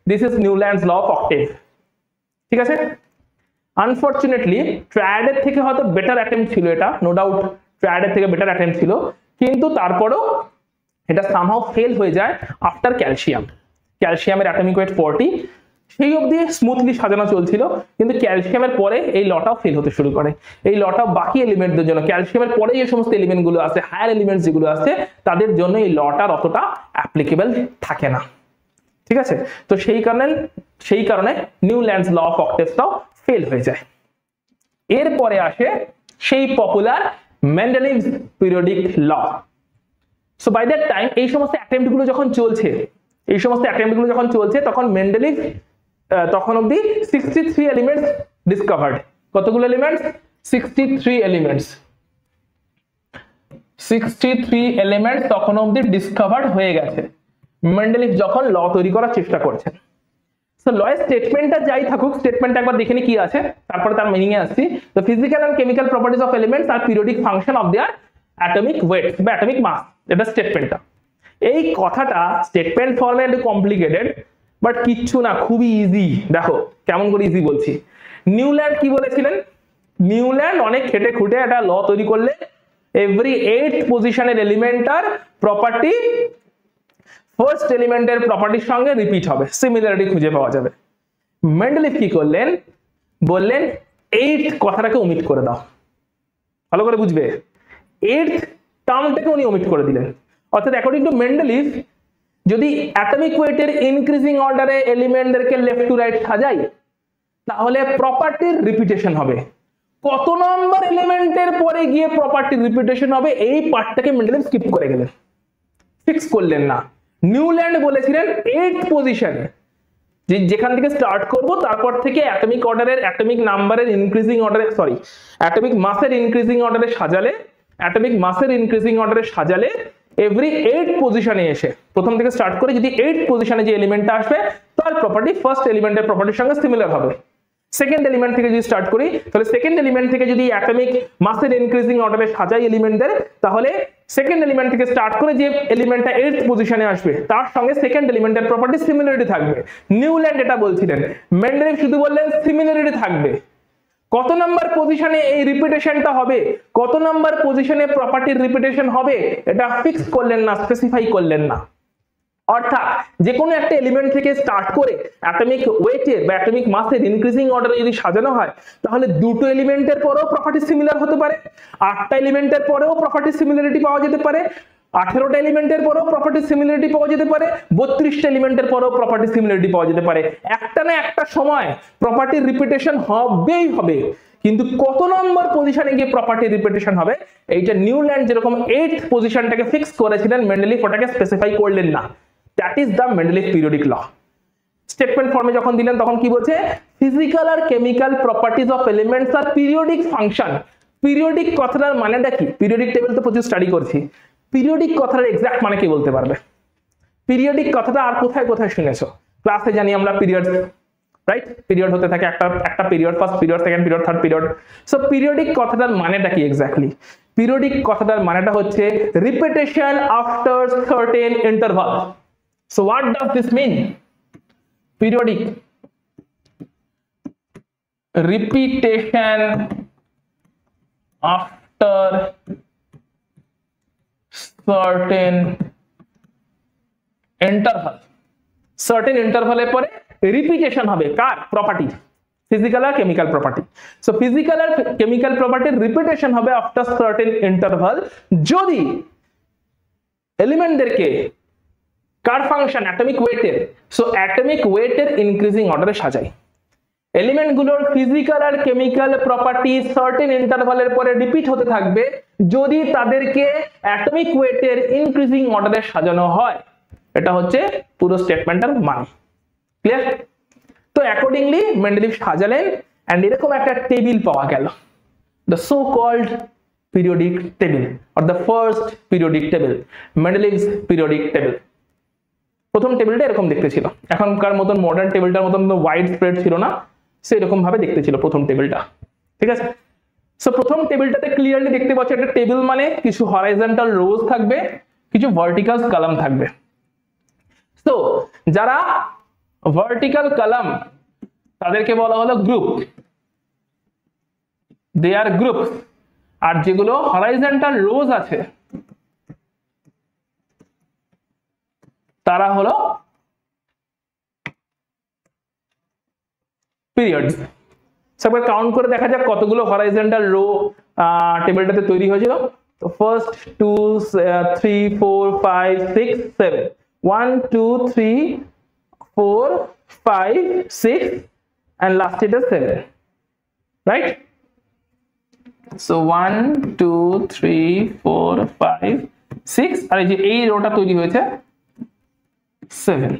This is Newlands law of octave. ঠিক আছে, আনফরচুনেটলি ট্রায়াডের থেকে হয়তো বেটার অ্যাটেম্প্ট ছিল এটা, নো ডাউট ট্রায়াডের থেকে বেটার অ্যাটেম্প্ট ছিল, কিন্তু তারপরেও এটা সামহাউ ফেল হয়ে যায় আফটার ক্যালসিয়াম। ক্যালসিয়ামের অ্যাটমিক ওয়েট 40, সেই অবধি স্মুথলি সাজানো চলছিল, কিন্তু ক্যালসিয়ামের পরে এই লটাও ফেল হতে শুরু করে। এই লটাও বাকি এলিমেন্টদের জন্য, ক্যালসিয়ামের পরে যে সমস্ত এলিমেন্ট গুলো আছে, হায়ার এলিমেন্টস যেগুলো আছে তাদের জন্য এই লটার অতটা অ্যাপ্লিকেবল থাকে না। ঠিক আছে, তো সেই কারণে নিউল্যান্ডস ল অফ অক্টেভসটাও ফেল হয়ে যায়। এরপরে আসে সেই popular Mendeleev's periodic law. So by that time এই সমস্ত অ্যাটেম্প্ট গুলো যখন চলছে তখন মেন্ডেলিভ তখন অবধি 63 এলিমেন্টস ডিসকভার্ড। কতগুলো এলিমেন্টস? 63 এলিমেন্টস তখন অবধি ডিসকভার্ড হয়ে গেছে মেন্ডেলিভ যখন ল তৈরি করার চেষ্টা করছেন। সো লয়ের স্টেটমেন্টটা যাই থাকুক, স্টেটমেন্টটা একবার দেখে নি কি আছে, তারপরে তার মিনিং এ আসছি। The physical and chemical properties of elements are periodic function of their atomic weight বা অ্যাটমিক মাস, এটা স্টেটমেন্টটা। এই কথাটা স্টেটমেন্ট ফর্মে একটু কমপ্লিকেটেড, বাট কিচ্ছু না, খুবই ইজি। দেখো কেমন করে ইজি বলছি। নিউল্যান্ড কি বলেছিলেন? নিউল্যান্ড অনেক খেটে খুঁটে একটা ল তৈরি করলে এভরি 8 পজিশনের এলিমেন্টার প্রপার্টি ফার্স্ট এলিমেন্টের প্রপার্টির সঙ্গে রিপিট হবে, সিমিলারিটি খুঁজে পাওয়া যাবে। মেন্ডেলিভ কি করলেন? বললেন 8 কথাটাকে ওমিট করে দাও। ভালো করে বুঝবে, 8th টার্মটাকে উনি ওমিট করে দিলেন। অর্থাৎ অ্যাকর্ডিং টু মেন্ডেলিভ যদি অ্যাটমিক ওয়েটের ইনক্রিজিং অর্ডারে এলিমেন্টদেরকে লেফট টু রাইট সাজাই তাহলে প্রপার্টির রিপিটেশন হবে। কত নম্বর এলিমেন্টের পরে গিয়ে প্রপার্টির রিপিটেশন হবে এই পার্টটাকে মেন্ডেলিভ স্কিপ করে গেলেন, ফিক্স করলেন না। নিউল্যান্ড বলেছিলেন 8th পজিশনে, যেখান থেকে স্টার্ট করব তারপর থেকে অ্যাটমিক অর্ডারের অ্যাটমিক নাম্বারের ইনক্রিজিং অর্ডারে অ্যাটমিক মাসের ইনক্রিজিং অর্ডারে সাজালে এভরি 8 পজিশনে এসে প্রথম থেকে স্টার্ট করে যদি 8 পজিশনে যে এলিমেন্টটা আসবে তার প্রপার্টি ফার্স্ট এলিমেন্টের প্রপার্টির সঙ্গে সিমিলার হবে। সেকেন্ড এলিমেন্ট থেকে যদি স্টার্ট করি তাহলে সেকেন্ড এলিমেন্ট থেকে যদি অ্যাটমিক মাসের ইনক্রিজিং অর্ডারে সাজাই এলিমেন্টদের, তাহলে সেকেন্ড এলিমেন্ট থেকে স্টার্ট করে যে এলিমেন্টটা 8th পজিশনে আসবে তার সঙ্গে সেকেন্ড এলিমেন্টের প্রপার্টি সিমিলারিটি থাকবে। নিউল্যান্ড এটা বলছিলেন, মেন্ডেলিভ শুধু বললেন সিমিলারিটি থাকবে। কত নাম্বার পজিশনে এই রিপিটেশনটা হবে, কত নাম্বার পজিশনে প্রপার্টির রিপিটেশন হবে এটা ফিক্স করলেন না, স্পেসিফাই করলেন না। অর্থাৎ যে কোনো একটা এলিমেন্ট থেকে স্টার্ট করে অ্যাটমিক ওয়েটের বা অ্যাটমিক মাসের ইনক্রিজিং অর্ডারে যদি সাজানো হয় তাহলে দুটো এলিমেন্টের পরেও প্রপার্টি সিমিলার হতে পারে, 8টা এলিমেন্টের পরেও প্রপার্টি সিমিলারিটি পাওয়া যেতে পারে, 18টা এলিমেন্টের পরেও প্রপার্টি সিমিলারিটি পাওয়া যেতে পারে, 32টা এলিমেন্টের পরেও প্রপার্টি সিমিলারিটি পাওয়া যেতে পারে। একটা না একটা সময় প্রপার্টির রিপিটেশন হবেই হবে, কিন্তু কত নম্বর পজিশনে গিয়ে প্রপার্টির রিপিটেশন হবে এইটা নিউল্যান্ড যেরকম 8th পজিশনটাকে ফিক্স করেছিলেন মেন্ডেলিভ ওটাকে স্পেসিফাই করলেন না। That is the Mendeleev periodic law. Statement ফর্মে যখন দিলেন তখন কি বলছে? ফিজিক্যাল আর chemical properties of elements are periodic function. Periodic কথাটার মানেটা কি? পিরিয়ডিক টেবিল তো প্রচুর স্টাডি করছি, পিরিয়ডিক কথাটার এক্সাক্ট মানে কি বলতে পারবে? পিরিয়ডিক কথাটা আর কোথায় কোথায় শুনেছো? ক্লাসে জানি আমরা পিরিয়ড, রাইট? পিরিয়ড হতে থাকে একটা period, first period, second period, third period. So periodic কথাটার মানেটা কি এক্স্যাক্টলি? পিরিয়ডিক কথাটার মানেটা হচ্ছে repetition after certain interval. So what does this mean? Periodic, repetition after certain interval, certain interval এর পরে রিপিটেশন হবে কার? প্রপার্টি, ফিজিক্যাল আর কেমিক্যাল প্রপার্টি। সো ফিজিক্যাল আর কেমিক্যাল প্রপার্টির রিপিটেশন হবে আফটার সার্টেন ইন্টারভাল যদি এলিমেন্টদেরকে কার ফাংশন অ্যাটমিক ওয়েটের, সো অ্যাটমিক ওয়েটের ইনক্রিজিং অর্ডারে সাজাই। এলিমেন্ট গুলোর ফিজিক্যাল আর কেমিক্যাল প্রপার্টি সার্টেন ইন্টারভালের পরে রিপিট হতে থাকবে যদি তাদেরকে অ্যাটমিক ওয়েটের ইনক্রিজিং অর্ডারে সাজানো হয়। এটা হচ্ছে পুরো স্টেটমেন্টের মানে। ক্লিয়ার? তো অ্যাকর্ডিংলি মেন্ডেলিভ সাজালেন এন্ড এরকম একটা টেবিল পাওয়া গেল, the so called periodic table or the first periodic table, Mendeleev's periodic table. প্রথম টেবিলটা এরকম দেখতে ছিল, এখনকার মতন মডার্ন টেবিলটার মতন ওয়াইড স্প্রেড ছিল না, সেরকম ভাবে দেখতে ছিল প্রথম টেবিলটা। ঠিক আছে? সো প্রথম টেবিলটাতে ক্লিয়ারলি দেখতে পাচ্ছি একটা টেবিল মানে কিছু হরাইজন্টাল রোজ থাকবে, কিছু ভার্টিক্যাল কলাম থাকবে। তো যারা ভার্টিক্যাল কলাম তাদেরকে বলা হলো গ্রুপ, দে আর গ্রুপ। আর যেগুলো হরাইজন্টাল রোজ আছে তারা হলো পিরিয়ডস। একবার কাউন্ট করে দেখা যাক কতগুলো হরাইজন্টাল রো টেবিলটাতে তৈরি হয়েছিল। তো first 2 3 4 5 6 7, 1 2 3 4 5 6 and last it is 7, right? So 1 2 3 4 5 6 আর এই যে এই রোটা তৈরি হয়েছে 7।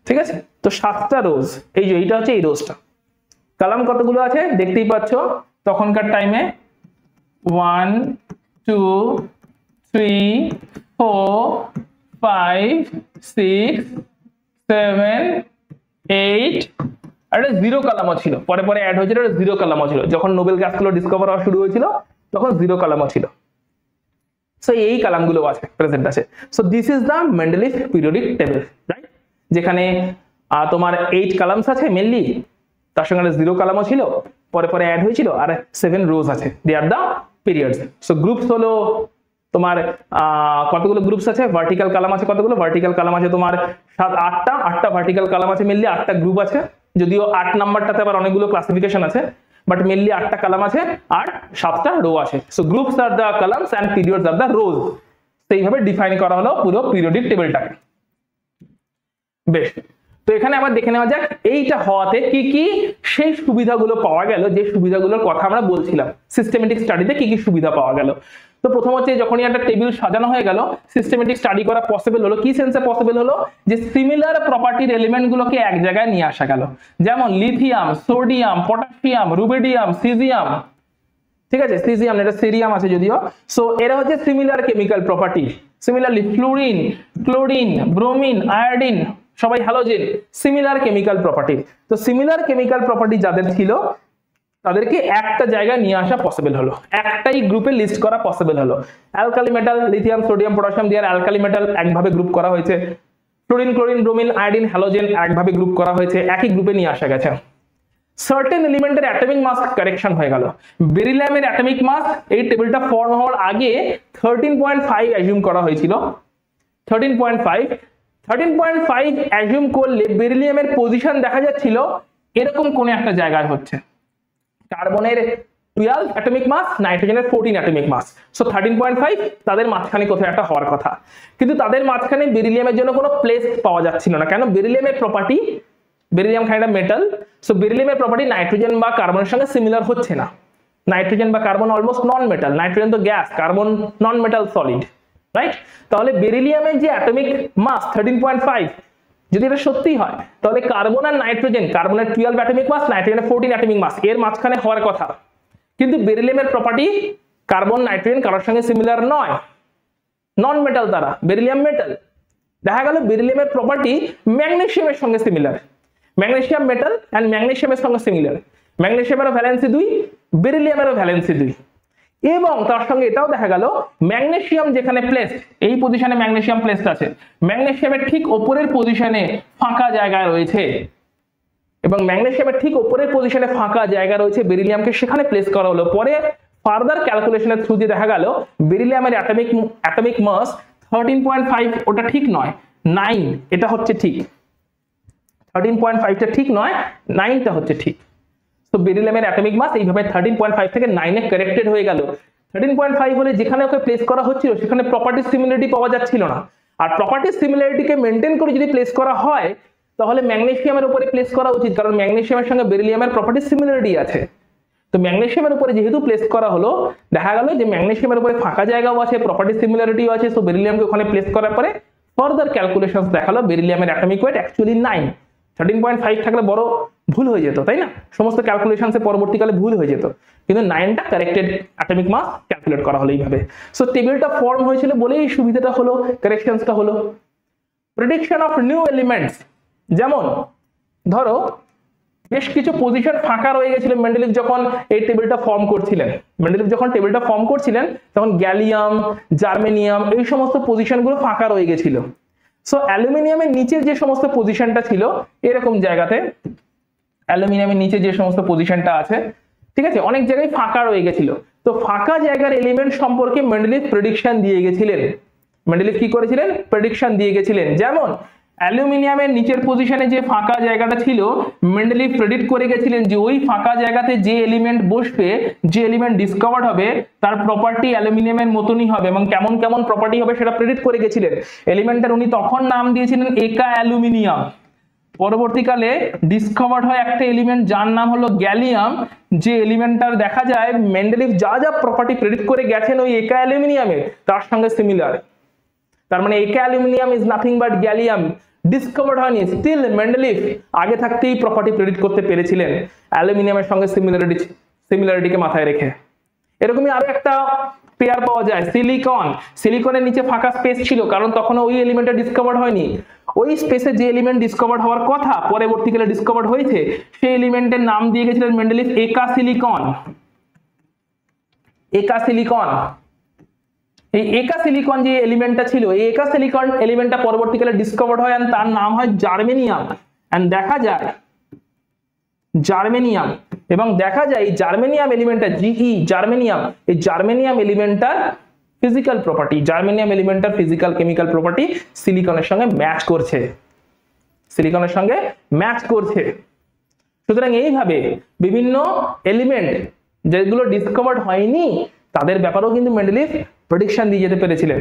ঠিক আছে? তো 7টা রোজ, এই যে এইটা হচ্ছে এই রোজটা। কলাম কতগুলো আছে দেখতেই পাচ্ছ তখনকার টাইমে 1 2 3 4 5 6 7 8 আর এটা জিরো কলামও ছিল, পরে পরে অ্যাড হয়েছিল, এটা জিরো কলামও ছিল। যখন নোবেল গ্যাসগুলো ডিসকভার হওয়া শুরু হয়েছিল তখন জিরো কলামও ছিল। সো এই কলামগুলো আছে, প্রেজেন্ট আছে। So this is the Mendeleev periodic table, right? যেখানে তোমার 8 কলামস আছে মেনলি, তার সঙ্গে 0 কলামও ছিল, পরে পরে অ্যাড হয়েছিল, আর 7 রোজ আছে। They are the periods. So groups হলো তোমার কতগুলো গ্রুপস আছে? ভার্টিক্যাল কলাম আছে কতগুলো? ভার্টিক্যাল কলাম আছে তোমার 8টা ভার্টিক্যাল কলাম আছে মেনলি, 8টা গ্রুপ আছে। যদিও 8 নাম্বারটাতে আবার অনেকগুলো ক্লাসিফিকেশন আছে, বাট মেনলি 8টা কলাম আছে আর 7টা রো আছে। So groups are the columns and periods are the rows. সেইভাবে ডিফাইন করা হলো পুরো পিরিয়ডিক টেবিলটাকে। বেশ, তো এখানে আবার দেখে নেওয়া যাক এইটা হওয়াতে কি কি সেই সুবিধাগুলো পাওয়া গেল, যে সুবিধাগুলোর কথা আমরা বলছিলাম সিস্টেমেটিক স্টাডিতে কি কি সুবিধা পাওয়া গেল। তো প্রথম হচ্ছে যখনই একটা টেবিল সাজানো হয়ে গেল, সিস্টেমেটিক স্টাডি করা পসিবল হলো। কি সেন্সে পসিবল হলো? যে সিমিলার প্রপার্টির এলিমেন্টগুলোকে এক জায়গায় নিয়ে আসা গেল, যেমন lithium, sodium, potassium, rubidium, caesium. ঠিক আছে? সিজিয়াম এটা সিরিয়াম আছে যদিও। সো এরা হচ্ছে similar chemical property. Similarly fluorine, chlorine, bromine, iodine সবাই হ্যালোজেন, সিমিলার কেমিক্যাল প্রপার্টি। তো সিমিলার কেমিক্যাল প্রপার্টি যাদের ছিল তাদেরকে একটা জায়গায় নিয়ে আসা পসিবল হলো, একটাই গ্রুপে লিস্ট করা পসিবল হলো। Alkali metal lithium, sodium, potassium দিয়ে অ্যালকালি মেটাল একভাবে গ্রুপ করা হয়েছে। Fluorine, chlorine, bromine, iodine, halogen একভাবে গ্রুপ করা হয়েছে, একই গ্রুপে নিয়ে আসা গেছে। সার্টেন এলিমেন্টের অ্যাটমিক মাস কারেকশন হয়ে গেল। বেরিলিয়ামের অ্যাটমিক মাস এই টেবিলটা ফর্ম হওয়ার আগে 13.5 অ্যাজিউম করা হয়েছিল। 13.5 অ্যাজিউম করলে বেরিলিয়ামের পজিশন দেখা যাচ্ছিল এরকম কোন একটা জায়গায় হচ্ছে। কার্বনের 12 অ্যাটমিক মাস, নাইট্রোজেনের 14 অ্যাটমিক মাস। সো 13.5 তাদের মাঝখানে কোথাও একটা হওয়ার কথা, কিন্তু তাদের মাঝখানে বেরিলিয়ামের জন্য কোনো প্লেস পাওয়া যাচ্ছিল না। কেন? বেরিলিয়ামের প্রপার্টি, বেরিলিয়াম খানিকটা মেটাল, সো বেরিলিয়ামের প্রপার্টি নাইট্রোজেন বা কার্বনের সঙ্গে সিমিলার হচ্ছে না। নাইট্রোজেন বা carbon almost non metal, nitrogen তো gas, carbon non metal solid, right? তাহলে বেরিলিয়ামের যে অ্যাটমিক মাস 13.5 যদি এটা সত্যি হয় তাহলে কার্বন আর নাইট্রোজেন, কার্বনের 12 অ্যাটমিক মাস, নাইট্রোজেনের 14 অ্যাটমিক মাস, এর মাঝখানে হওয়ার কথা। কিন্তু বেরিলিয়ামের প্রপার্টি কার্বন নাইট্রোজেন কারোর সঙ্গে সিমিলার নয়, নন মেটাল তারা, বেরিলিয়াম মেটাল। দেখা গেল বেরিলিয়ামের প্রপার্টি ম্যাগনেসিয়ামের সঙ্গে সিমিলার, ম্যাগনেসিয়াম মেটাল অ্যান্ড ম্যাগনেসিয়ামের সঙ্গে সিমিলার, ম্যাগনেসিয়ামেরও ভ্যালেন্সি 2, বেরিলিয়ামেরও ভ্যালেন্সি 2, এবং তার সঙ্গে এটাও দেখা গেল ম্যাগনেসিয়াম যেখানে প্লেস, এই পজিশনে ম্যাগনেসিয়াম প্লেসড আছে, ম্যাগনেসিয়ামের ঠিক ওপরের পজিশনে ফাঁকা জায়গা রয়েছে, এবং ম্যাগনেসিয়ামের ঠিক ওপরের পজিশনে ফাঁকা জায়গা রয়েছে, বেরিলিয়ামকে সেখানে প্লেস করা হলো। পরে ফার্দার ক্যালকুলেশনের থ্রু দিয়ে দেখা গেল বেরিলিয়ামের অ্যাটমিক মাস 13.5, ওটা ঠিক নয়, 9 এটা হচ্ছে ঠিক, 13.5টা ঠিক নয়, 9টা হচ্ছে ঠিক। তো বেরিলিয়ামের অ্যাটমিক মাস এইভাবে 13.5 থেকে 9 এ কারেক্টেড হয়ে গেল। 13.5 হলে যেখানে ওকে প্লেস করা হচ্ছিল সেখানে প্রপার্টি সিমিলারিটি পাওয়া যাচ্ছিল না, আর প্রপার্টি সিমিলারিটিকে মেনটেন করে যদি প্লেস করা হয় তাহলে ম্যাগনেসিয়ামের উপরে প্লেস করা উচিত, কারণ ম্যাগনেসিয়ামের সঙ্গে বেরিলিয়ামের প্রপার্টি সিমিলারিটি আছে। তো ম্যাগনেসিয়ামের উপরে যেহেতু প্লেস করা হলো, দেখা গেল যে ম্যাগনেসিয়ামের উপরে ফাঁকা জায়গাও আছে, প্রপার্টি সিমিলারিটিও আছে, সো বেরিলিয়ামকে ওখানে প্লেস করার পরে ফার্দার ক্যালকুলেশনস দেখালো বেরিলিয়ামের অ্যাটমিক ওয়েট অ্যাকচুয়ালি 9। 13.5 থাকলে বড় ভুল হয়ে যেত, তাই না? সমস্ত ক্যালকুলেশনসে পরবর্তীকালে ভুল হয়ে যেত, কিন্তু 9টা কারেক্টেড অ্যাটমিক মাস ক্যালকুলেট করা হলো এইভাবে। সো টেবিলটা ফর্ম হয়েছিল বলেই সুবিধাটা হলো, কারেকশনসটা হলো। প্রেডিকশন অফ নিউ এলিমেন্টস, যেমন ধরো বেশ কিছু পজিশন ফাঁকা রয়ে গেছিল মেন্ডেলিভ যখন এই টেবিলটা ফর্ম করছিলেন। মেন্ডেলিভ যখন টেবিলটা ফর্ম করছিলেন তখন গ্যালিয়াম, জার্মেনিয়াম এই সমস্ত পজিশনগুলো ফাঁকা রয়ে গেছিল। সো অ্যালুমিনিয়ামের নিচের যে সমস্ত পজিশনটা ছিল এরকম জায়গাতে, অ্যালুমিনিয়ামের নিচে যে সমস্ত পজিশনটা আছে, ঠিক আছে, অনেক জায়গায় ফাঁকা রয়ে গেছিল। তো ফাঁকা জায়গার এলিমেন্ট সম্পর্কে মেন্ডেলিভ প্রেডিকশন দিয়ে গেছিলেন। মেন্ডেলিভ কি করেছিলেন? প্রেডিকশন দিয়ে গেছিলেন। যেমন অ্যালুমিনিয়ামের নিচের পজিশনে যে ফাঁকা জায়গাটা ছিল, মেন্ডেলিভ প্রেডিক্ট করে গেছিলেন যে ওই ফাঁকা জায়গাতে যে এলিমেন্ট বসবে, যে এলিমেন্ট ডিসকভার্ড হবে তার প্রপার্টি অ্যালুমিনিয়ামের মতনই হবে, এবং কেমন কেমন প্রপার্টি হবে সেটা প্রেডিক্ট করে গেছিলেন। এলিমেন্টের উনি তখন নাম দিয়েছিলেন একা অ্যালুমিনিয়াম। পরবর্তীকালে ডিসকভার্ড হয় একটা এলিমেন্ট যার নাম হলো গ্যালিয়াম, যে এলিমেন্টটার দেখা যায় মেন্ডেলিভ যা যা প্রপার্টি প্রেডিক্ট করে গেছেন ওই একা অ্যালুমিনিয়ামের তার সঙ্গে সিমিলার। তার মানে একা aluminium is nothing but gallium. Discovered হয়নি, স্টিল মেন্ডেলিভ আগে থাকতেই প্রপার্টি প্রেডিক্ট করতে পেরেছিলেন অ্যালুমিনিয়ামের সঙ্গে সিমিলারিটিকে মাথায় রেখে। এরকমই আরো একটা পেয়ার পাওয়া যায় সিলিকন। সিলিকনের নিচে ফাঁকা স্পেস ছিল, কারণ তখন ওই এলিমেন্টটা ডিসকভার্ড হয়নি। ওই স্পেসে যে এলিমেন্ট ডিসকভার্ড হওয়ার কথা পরবর্তীকালে ডিসকভার্ড হয়েছে, সেই এলিমেন্টের নাম দিয়ে গেছিলেন মেন্ডেলিভ একা সিলিকন। একা সিলিকন, এই একা সিলিকন যে এলিমেন্টটা ছিল, এই একা সিলিকন এলিমেন্টটা পরবর্তীকালে ডিসকভার্ড হয়, তার নাম হয় জার্মেনিয়াম। এন্ড দেখা যায় জার্মেনিয়াম, এবং দেখা যায় এই জার্মেনিয়াম এলিমেন্টটা জিই জার্মেনিয়াম, এই জার্মেনিয়াম এলিমেন্টটার ফিজিক্যাল প্রপার্টি, জার্মেনিয়াম এলিমেন্টটার ফিজিক্যাল কেমিক্যাল প্রপার্টি সিলিকনের সঙ্গে ম্যাচ করছে, সিলিকনের সঙ্গে ম্যাচ করছে। সুতরাং এইভাবে বিভিন্ন এলিমেন্ট যেগুলো ডিসকভার্ড হয়নি তাদের ব্যাপারেও কিন্তু মেন্ডেলিভ প্রেডিকশন দিয়ে যেতে পেরেছিলেন।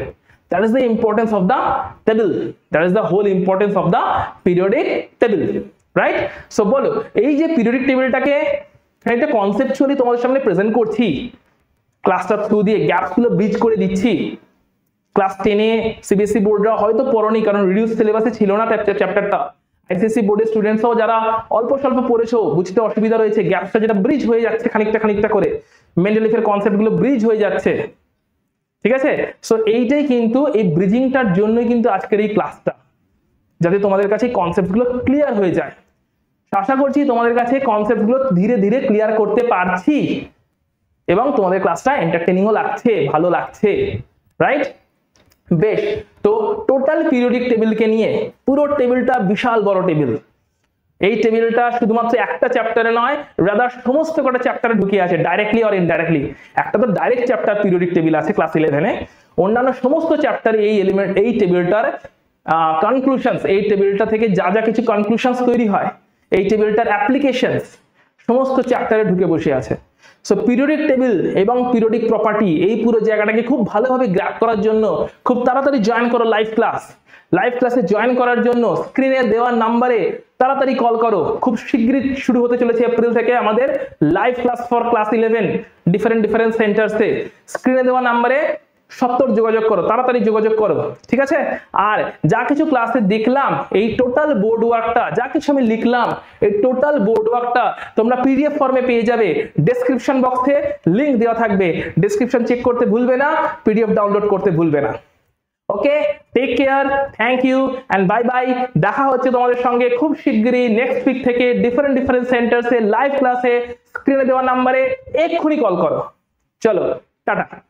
That is the importance of the table. That is the whole importance of the periodic table, right? So বলো, এই যে পিরিয়ডিক টেবিলটাকে একটা কনসেপচুয়ালি তোমাদের সামনে প্রেজেন্ট করছি, ক্লাসটা থ্রু দিয়ে গ্যাপগুলো ব্রিজ করে দিচ্ছি। ক্লাস 10-এ সিবিএসসি বোর্ডরা হয়তো পড়োনি, কারণ রিডিউস সিলেবাসে ছিল না চ্যাপ্টারটা। আইসিএসসি বোর্ডের স্টুডেন্টসও যারা অল্প স্বল্প পড়েছো, বুঝতে অসুবিধা রয়েছে, গ্যাপটা যেটা ব্রিজ হয়ে যাচ্ছে খানিকটা করে, মেন্ডেলিভের কনসেপ্টগুলো ব্রিজ হয়ে যাচ্ছে, ঠিক আছে? সো এইটাই কিন্তু, এই ব্রিজিংটার জন্যই কিন্তু আজকের এই ক্লাসটা, যাতে তোমাদের কাছে কনসেপ্টগুলো ক্লিয়ার হয়ে যায়। আশা করছি তোমাদের কাছে কনসেপ্টগুলো ধীরে ধীরে ক্লিয়ার করতে পারছি, এবং তোমাদের ক্লাসটা এন্টারটেইনিংও লাগছে, ভালো লাগছে, রাইট? বেশ, তো টোটাল পিরিয়ডিক টেবিলকে নিয়ে, পুরো টেবিলটা বিশাল বড় টেবিল। এই টেবিলটা শুধুমাত্র একটা চ্যাপ্টারে নয়, রাদার সমস্ত কটা চ্যাপ্টারে ঢুকে আছে, ডাইরেক্টলি অর ইনডাইরেক্টলি। একটা তো ডাইরেক্ট চ্যাপ্টার পিরিয়ডিক টেবিল আছে ক্লাস 11-এ, অন্যান্য সমস্ত চ্যাপ্টারে এই এলিমেন্ট, এই টেবিলটার কনক্লুশনস, এই টেবিলটা থেকে যা যা কিছু কনক্লুশনস তৈরি হয়, এই টেবিলটার অ্যাপ্লিকেশনস সমস্ত চ্যাপ্টারে ঢুকে বসে আছে। সো পিরিয়ডিক টেবিল এবং পিরিয়ডিক প্রপার্টি, এই পুরো জায়গাটাকে খুব ভালোভাবে গ্র্যাব করার জন্য খুব তাড়াতাড়ি জয়েন করো লাইভ ক্লাস। লাইভ ক্লাসে জয়েন করার জন্য স্ক্রিনে দেওয়া নাম্বারে তাড়াতাড়ি কল করো। খুব শীঘ্রই শুরু হতে চলেছে এপ্রিল থেকে আমাদের live class for class 11 different সেন্টারসে। স্ক্রিনে দেওয়া নাম্বারে সত্তর যোগাযোগ করো, তাড়াতাড়ি যোগাযোগ করো, ঠিক আছে? আর যা কিছু ক্লাসে দেখলাম, এই টোটাল বোর্ড ওয়ার্কটা, যা কিছু আমি লিখলাম, এই টোটাল বোর্ড ওয়ার্কটা তোমরা পিডিএফ ফর্মে পেয়ে যাবে। ডেসক্রিপশন বক্সে লিংক দেওয়া থাকবে, ডেসক্রিপশন চেক করতে ভুলবে না, পিডিএফ ডাউনলোড করতে ভুলবে না। Okay, take care, thank you and bye bye. দেখা হচ্ছে তোমাদের সঙ্গে খুব শিগগিরই নেক্সট উইক থেকে ডিফারেন্ট সেন্টার্সে লাইভ ক্লাসে। স্ক্রিনে দেওয়া নাম্বারে এক্ষুনি কল করো। চলো টাটা।